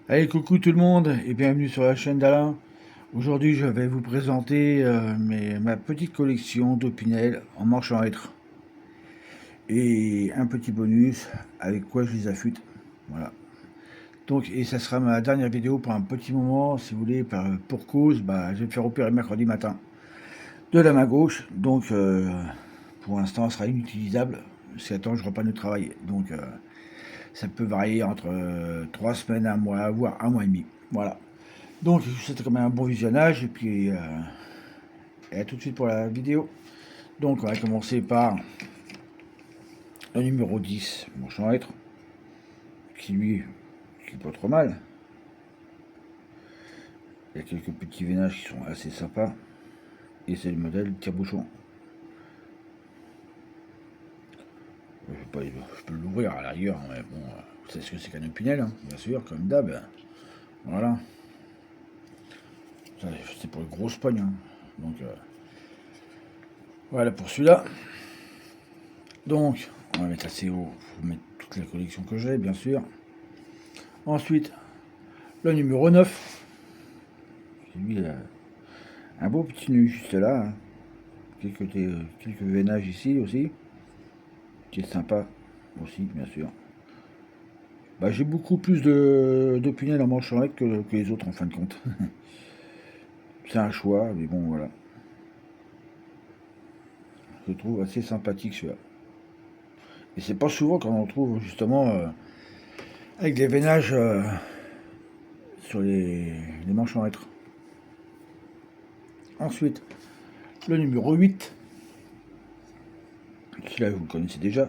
Allez, coucou tout le monde et bienvenue sur la chaîne d'Alain. Aujourd'hui, je vais vous présenter ma petite collection d'Opinel en manche en hêtre. Et un petit bonus avec quoi je les affûte. Voilà. Donc, et ça sera ma dernière vidéo pour un petit moment, si vous voulez, pour cause, je vais me faire opérer mercredi matin de la main gauche. Donc, pour l'instant, elle sera inutilisable. C'est attends, je reprends le travail. Donc, ça peut varier entre 3 semaines, un mois, voire un mois et demi. Voilà. Donc, je vous souhaite quand même un bon visionnage et à tout de suite pour la vidéo. Donc, on va commencer par le numéro 10, mon champ être, qui est pas trop mal. Il y a quelques petits vénages qui sont assez sympas. Et c'est le modèle tire-bouchon. Je peux l'ouvrir à l'arrière, mais bon, vous savez ce que c'est qu'un opinel, hein, bien sûr, comme d'hab. Voilà. C'est pour les grosses pognes. Hein. Donc, voilà pour celui-là. Donc, on va mettre assez haut. Il faut mettre toute la collection que j'ai, bien sûr. Ensuite, le numéro 9. Lui, il a un beau petit nu juste là. Hein. Quelques veinages ici aussi. Qui est sympa aussi, bien sûr. J'ai beaucoup plus d'opinel en manchette que les autres en fin de compte. C'est un choix, mais bon, voilà. Je le trouve assez sympathique celui-là. Et c'est pas souvent qu'on en trouve justement avec des veinages sur les manches en hêtre. Ensuite, le numéro 8. Celui-là, vous le connaissez déjà.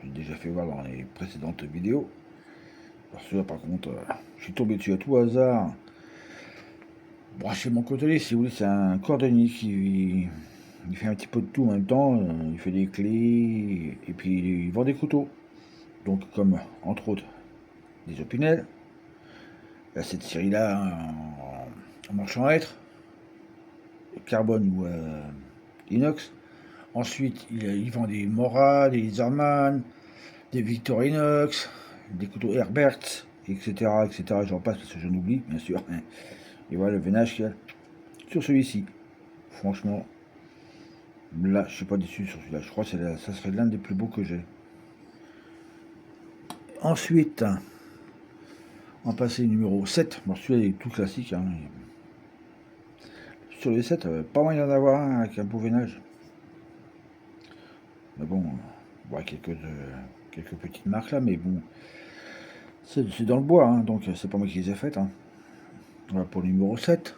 J'ai déjà fait voir dans les précédentes vidéos. Alors celui-là, par contre, je suis tombé dessus à tout hasard. Bon, chez mon côté, si vous voulez, c'est un cordonnier qui il fait un petit peu de tout en même temps. Il fait des clés et puis il vend des couteaux. Donc, comme entre autres des opinels. Là, cette série-là en marchand à être, carbone ou inox. Ensuite, il vend des Mora, des Zerman, des Victorinox, des couteaux Herbert, etc. etc. J'en passe parce que j'en oublie, bien sûr. Et voilà le vénage qu'il y a sur celui-ci. Franchement, là, je suis pas déçu sur celui-là. Je crois que ça serait l'un des plus beaux que j'ai. Ensuite, on passe au numéro 7. Bon, celui-là est tout classique. Hein. Sur les 7, pas moyen d'en avoir un avec un beau vénage. Mais bon, on voit quelques petites marques là, mais bon, c'est dans le bois, hein, donc c'est pas moi qui les ai faites. Hein. Voilà pour le numéro 7.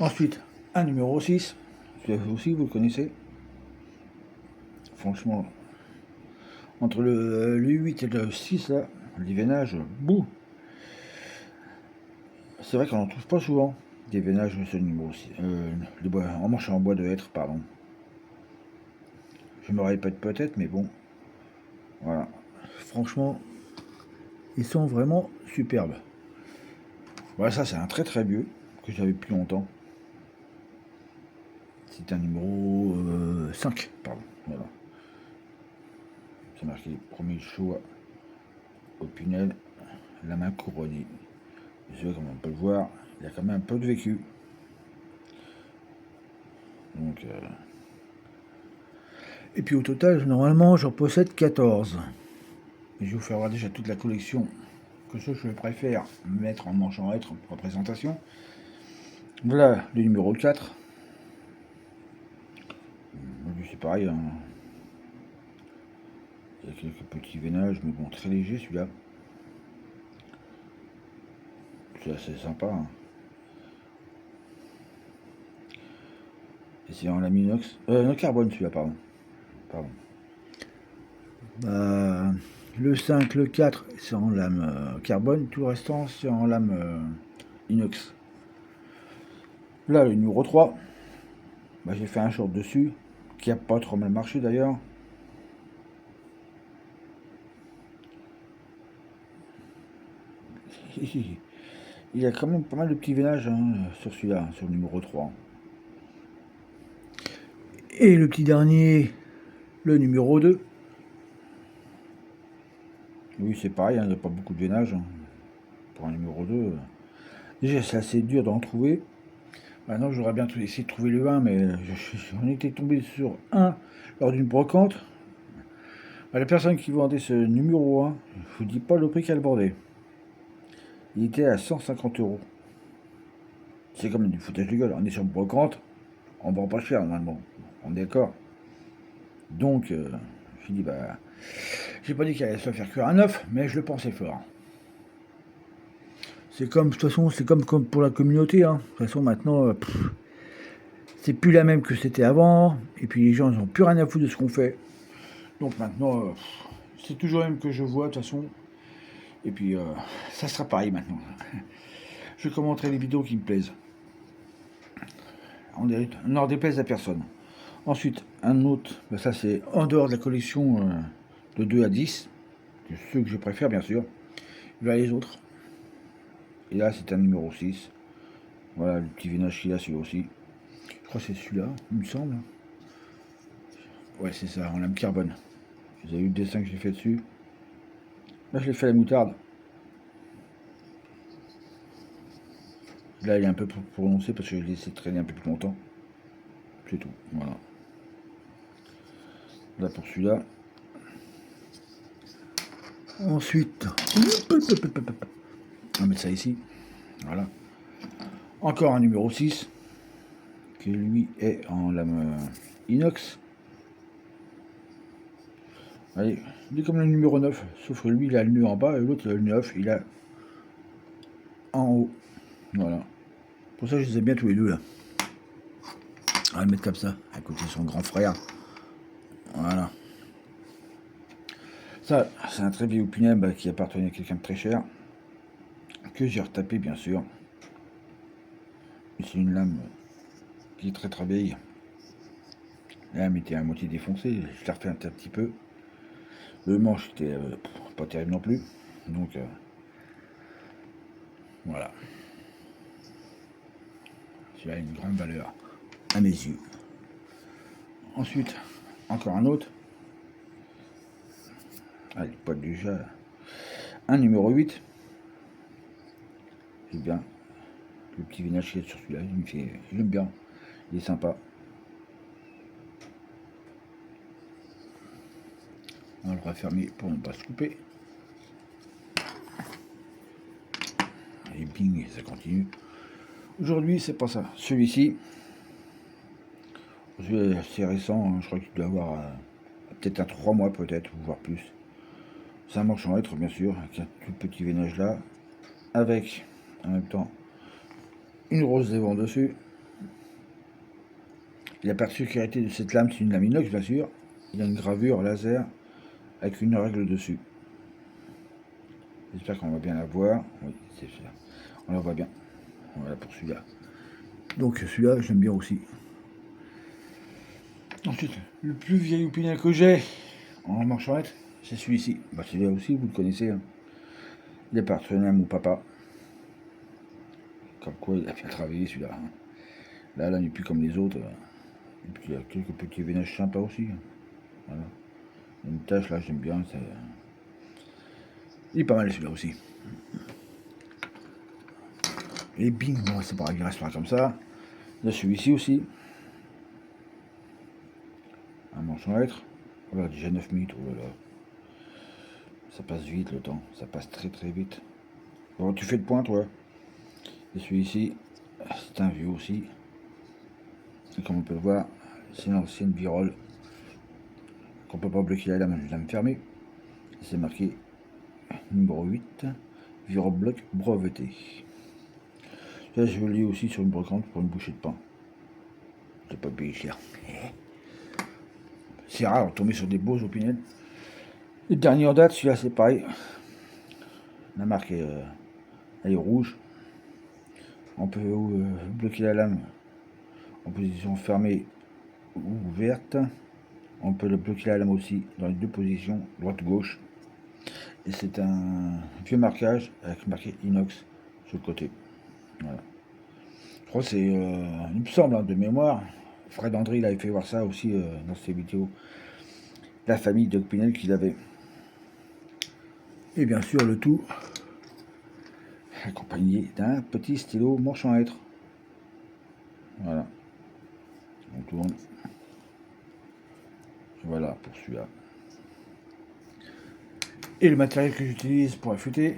Ensuite, un numéro 6. Celui-là aussi, vous le connaissez. Franchement, entre le 8 et le 6, là, les vénages, bouh. C'est vrai qu'on n'en trouve pas souvent, des vénages sur le numéro 6. Les bois, en manche en bois de hêtre, pardon. Je me répète peut-être, mais bon, voilà. Franchement, ils sont vraiment superbes. Voilà, ça c'est un très très vieux, que j'avais plus longtemps. C'est un numéro 5, pardon. Voilà. C'est marqué premier choix Opinel, la main couronnée. Comme on peut le voir, il y a quand même un peu de vécu. Donc, et puis au total, normalement, j'en possède 14. Mais je vais vous faire voir déjà toute la collection que ce que je préfère mettre en manche en être en représentation. Voilà le numéro 4. C'est pareil, hein. Il y a quelques petits veinages, mais bon, très léger celui-là. C'est assez sympa. Hein. Et c'est en lame inox. Non, carbone celui-là, pardon. Pardon. Le 5, le 4, c'est en lame carbone. Tout le restant, c'est en lame inox. Là, le numéro 3, j'ai fait un short dessus, qui a pas trop mal marché d'ailleurs. Il y a quand même pas mal de petits vénages hein, sur celui-là, sur le numéro 3. Et le petit dernier, le numéro 2. Oui, c'est pareil, hein, il n'y a pas beaucoup de veinage hein, pour un numéro 2. Déjà, c'est assez dur d'en trouver. Maintenant, j'aurais bien essayé de trouver le 1, mais j'en étais tombé sur un lors d'une brocante. Bah, la personne qui vendait ce numéro 1, je vous dis pas le prix qu'elle vendait. Il était à 150 euros. C'est comme du foutage de gueule. On est sur une brocante, on vend pas cher normalement. On est d'accord. Donc, je dis, bah, j'ai pas dit qu'elle allait se faire cuire un œuf, mais je le pensais fort. C'est comme, de toute façon, c'est comme pour la communauté. Hein. De toute façon, maintenant, c'est plus la même que c'était avant. Et puis les gens, ils ont plus rien à foutre de ce qu'on fait. Donc maintenant, c'est toujours le même que je vois, de toute façon. Et puis, ça sera pareil maintenant. Je commenterai les vidéos qui me plaisent. On n'en déplaise à personne. Ensuite, un autre, ben ça c'est en dehors de la collection de 2 à 10, ceux que je préfère bien sûr. Il y a les autres. Et là c'est un numéro 6. Voilà le petit veinage qu'il a celui-là aussi. Je crois que c'est celui-là, il me semble. Ouais c'est ça, en lame carbone. Vous avez vu le dessin que j'ai fait dessus. Là je l'ai fait à la moutarde. Là il est un peu prononcé parce que je l'ai laissé traîner un peu plus longtemps. C'est tout, voilà. Là pour celui-là. Ensuite, on va mettre ça ici. Voilà. Encore un numéro 6, qui lui est en lame inox. Allez, il est comme le numéro 9, sauf que lui il a le nœud en bas et l'autre il a le 9, il a en haut. Voilà. Pour ça je les aime bien tous les deux là. On va le mettre comme ça, à côté de son grand frère. Voilà. Ça, c'est un très vieux Opinel qui appartenait à quelqu'un de très cher, que j'ai retapé bien sûr. C'est une lame qui est très très vieille. La lame était à moitié défoncée, je l'ai refait un petit peu. Le manche était pas terrible non plus. Donc voilà. Celui-là a une grande valeur à mes yeux. Ensuite, encore un autre. Allez, pas déjà. Un numéro 8. C'est bien. Le petit veinage qui est sur celui-là, il aime bien. Il est sympa. On va le refermer pour ne pas se couper. Et bing, ça continue. Aujourd'hui, c'est pas ça. Celui-ci, c'est assez récent. Hein, je crois qu'il doit avoir peut-être à 3 mois, peut-être, voire plus. C'est un manche en lettres, bien sûr, avec un tout petit veinage là. Avec, en même temps, une rose des vents dessus. La particularité de cette lame, c'est une lame inox, bien sûr. Il y a une gravure laser avec une règle dessus. J'espère qu'on va bien la voir. Oui, c'est ça. On la voit bien. Voilà pour celui-là. Donc celui-là, j'aime bien aussi. Ensuite, le plus vieil opinel que j'ai en manchette, c'est celui-ci. Bah, celui-là aussi, vous le connaissez. Hein. Il appartenait à mon papa. Comme quoi, il a bien travaillé celui-là. Hein. Là, il n'est plus comme les autres. Et puis, il y a quelques petits vénages sympas aussi. Hein. Voilà. Une tache là, j'aime bien. Ça... Il est pas mal celui-là aussi. Et bing, bon, c'est pareil, il reste pas comme ça. Il y a celui-ci aussi. Un manche en lettres. Voilà, déjà 9 minutes. Oh là là. Ça passe vite le temps. Ça passe très très vite. Bon, tu fais de pointe, toi. Et celui-ci, c'est un vieux aussi. Et comme on peut le voir, c'est une ancienne virole. Qu'on peut pas bloquer la lame fermée. C'est marqué numéro 8, virobloc breveté. Là, je l'ai aussi sur une brocante pour une bouchée de pain. J'ai pas payé cher. C'est rare de tomber sur des beaux opinels. Le dernier en date, celui-là, c'est pareil. La marque est, elle est rouge. On peut bloquer la lame en position fermée ou ouverte. On peut le bloquer la lame aussi dans les deux positions, droite-gauche. Et c'est un vieux marquage avec marqué inox sur le côté. Voilà. Je crois que c'est, il me semble, hein, de mémoire, Fred André, il avait fait voir ça aussi dans ses vidéos. La famille d'Opinel qu'il avait. Et bien sûr, le tout accompagné d'un petit stylo manche en hêtre. Voilà. On tourne. Voilà pour celui-là. Et le matériel que j'utilise pour affûter.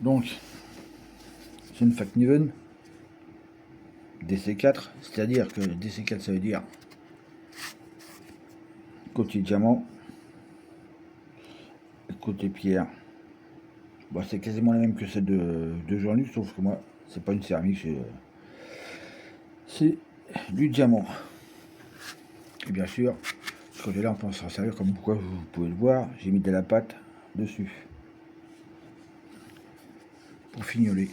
Donc, c'est une Fakniven DC4, c'est-à-dire que DC4 ça veut dire côté diamant, côté pierre. Bon, c'est quasiment la même que celle de Jean-Luc, sauf que moi, c'est pas une céramique, c'est du diamant. Et bien sûr, ce côté-là, on peut s'en servir comme pourquoi vous pouvez le voir, j'ai mis de la pâte dessus pour fignoler.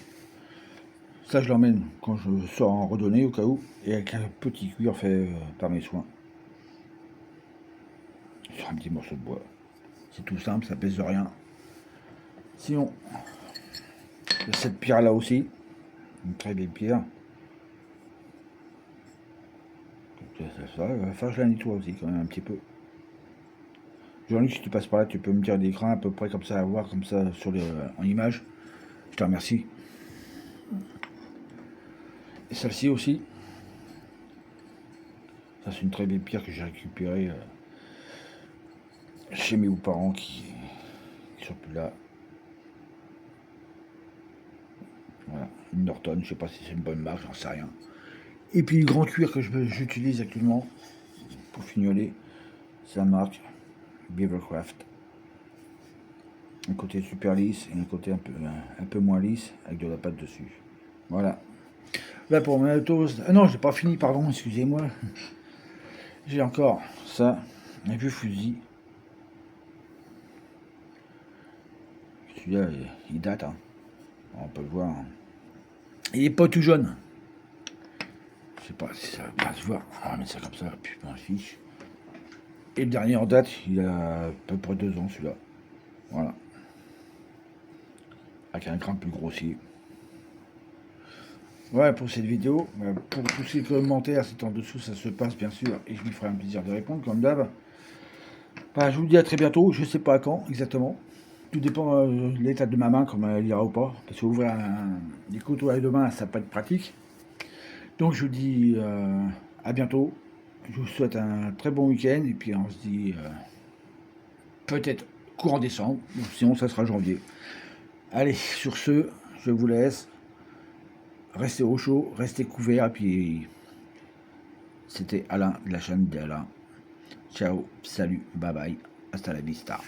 Ça, je l'emmène quand je sors en randonnée au cas où, et avec un petit cuir fait par mes soins. Sur un petit morceau de bois. C'est tout simple, ça pèse rien. Sinon, il y a cette pierre là aussi, une très belle pierre. Ça, il va falloir que je la nettoie aussi quand même un petit peu. Jean-Luc, si tu passes par là, tu peux me dire des grains à peu près comme ça à voir, comme ça sur en image. Je te remercie. Et celle-ci aussi. Ça, c'est une très belle pierre que j'ai récupérée chez mes beaux-parents qui sont plus là. Voilà, une Norton, je sais pas si c'est une bonne marque, j'en sais rien. Et puis le grand cuir que j'utilise actuellement pour fignoler, c'est la marque Beavercraft. Un côté super lisse et un côté un peu moins lisse avec de la pâte dessus. Voilà. Là pour mon matos, ah non, j'ai pas fini, pardon, excusez-moi. J'ai encore ça, un vieux fusil. Celui-là, il date, hein. On peut le voir. Hein. Il est pas tout jaune. Je sais pas si ça va bien se voir. On va mettre ça comme ça, puis je m'en fiche. Et le dernier en date, il a à peu près 2 ans celui-là. Voilà. Avec un grain plus grossier. Voilà pour cette vidéo. Pour tous ces commentaires, c'est en dessous, ça se passe bien sûr. Et je me ferai un plaisir de répondre comme d'hab. Bah, je vous dis à très bientôt. Je sais pas quand exactement. Tout dépend de l'état de ma main, comme elle ira ou pas. Parce que ouvrir des couteaux à deux mains, ça peut être pratique. Donc je vous dis à bientôt. Je vous souhaite un très bon week-end. Et puis on se dit peut-être courant décembre. Sinon ça sera janvier. Allez, sur ce, je vous laisse. Restez au chaud, restez couverts. Et puis c'était Alain de la chaîne d'Alain. Ciao, salut, bye bye. Hasta la vista.